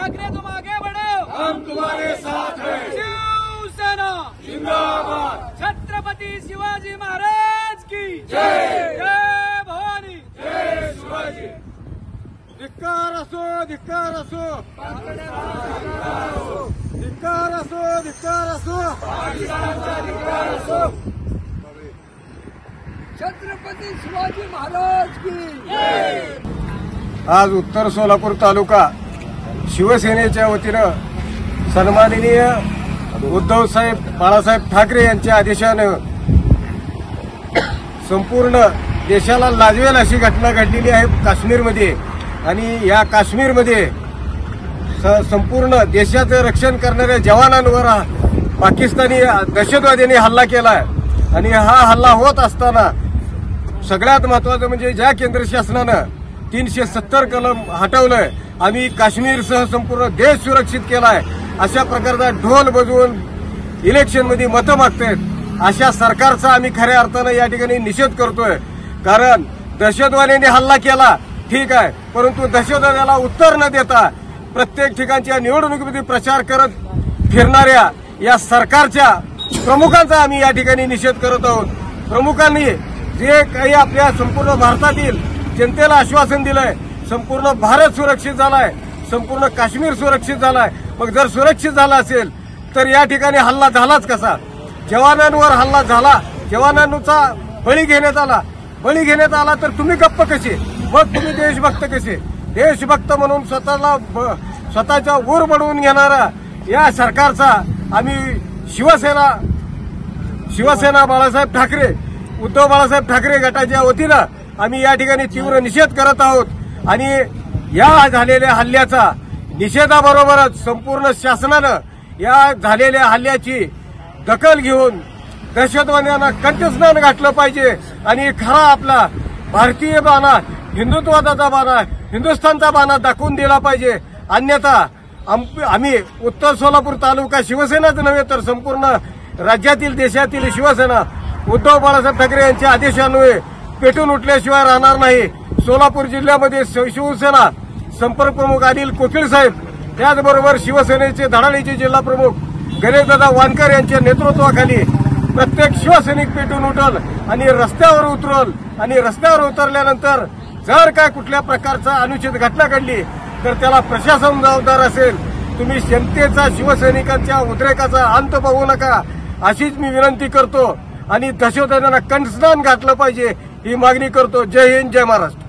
ठाकरे तुम आगे बढ़ो, हम तुम्हारे साथ हैं। शिवसेना जिंदाबाद। छत्रपति शिवाजी महाराज की जय। जय भवानी। जय शिवाजी। धिक्कार असो, धिक्कार असो, धिक्कार असो, धिक्कार असो, पाकिस्तानचा धिक्कार असो। छत्रपति शिवाजी महाराज की आज उत्तर सोलापूर तालुका शिवसेनेच्या वतीनं सन्माननीय उद्धव साहेब बाळासाहेब ठाकरे यांच्या आदेशानं संपूर्ण देशाला लाजवेल अशी घटना घडलेली आहे काश्मीरमध्ये। आणि या काश्मीरमध्ये संपूर्ण देशाचं रक्षण करणाऱ्या जवानांवर पाकिस्तानी दहशतवाद्यांनी हल्ला केलाय। आणि हा हल्ला होत असताना सगळ्यात महत्वाचं म्हणजे ज्या केंद्र शासनानं 370 कलम हटवलंय, आम्ही काश्मीरसह संपूर्ण देश सुरक्षित केलाय, अशा प्रकारचा ढोल बजवून इलेक्शनमध्ये मतं मागतायत, अशा सरकारचा आम्ही खऱ्या अर्थानं या ठिकाणी निषेध करतोय। कारण दहशतवाद्यांनी हल्ला केला ठीक आहे, परंतु दहशतवाद्याला उत्तर न देता प्रत्येक ठिकाणच्या निवडणुकीमध्ये प्रचार करत फिरणाऱ्या या सरकारच्या प्रमुखांचा आम्ही या ठिकाणी निषेध करत आहोत। प्रमुखांनी जे काही आपल्या संपूर्ण भारतातील जनतेला आश्वासन दिलंय, संपूर्ण भारत सुरक्षित झालाय, संपूर्ण काश्मीर सुरक्षित झालाय, मग जर सुरक्षित झाला असेल तर या ठिकाणी हल्ला झालाच कसा? जवानांवर हल्ला झाला, जवानांचा बळी घेण्यात आला तर तुम्ही गप्प कसे? मग तुम्ही देशभक्त कसे? देशभक्त म्हणून स्वतःच्या ऊर बनवून घेणारा या सरकारचा आम्ही शिवसेना बाळासाहेब ठाकरे, उद्धव बाळासाहेब ठाकरे गटाच्या वतीनं आम्ही या ठिकाणी तीव्र निषेध करत आहोत। आणि या झालेल्या हल्ल्याचा निषेधाबरोबरच संपूर्ण शासनानं या झालेल्या हल्ल्याची दखल घेऊन दहशतवाद्यांना कंठस्नान घातलं पाहिजे आणि खरा आपला भारतीय बाणा, हिंदुत्वाचा बाणा, हिंदुस्थानचा बाणा दाखवून दिला पाहिजे। अन्यथा आम्ही उत्तर सोलापूर तालुका शिवसेनाच नव्हे तर संपूर्ण राज्यातील देशातील शिवसेना उद्धव बाळासाहेब ठाकरे यांच्या आदेशान्वये पेटून उठल्याशिवाय राहणार नाही। सोलापूर जिल्ह्यामध्ये शिवसेना संपर्क प्रमुख अनिल कोकिळ साहेब, त्याचबरोबर शिवसेनेचे धडाडीचे जिल्हा प्रमुख गणेशदादा वानकर यांच्या नेतृत्वाखाली प्रत्येक शिवसैनिक पेटून उठल आणि रस्त्यावर उतरल। आणि रस्त्यावर उतरल्यानंतर जर काय कुठल्या प्रकारचा अनुचित घटना घडली तर त्याला प्रशासन जबाबदार असेल। तुम्ही जनतेचा, शिवसैनिकांच्या उद्रेकाचा अंत पाहू नका अशीच मी विनंती करतो आणि दहशतवाद्यांना कंठस्नान घातलं पाहिजे ही मागणी करतो। जय हिंद, जय महाराष्ट्र।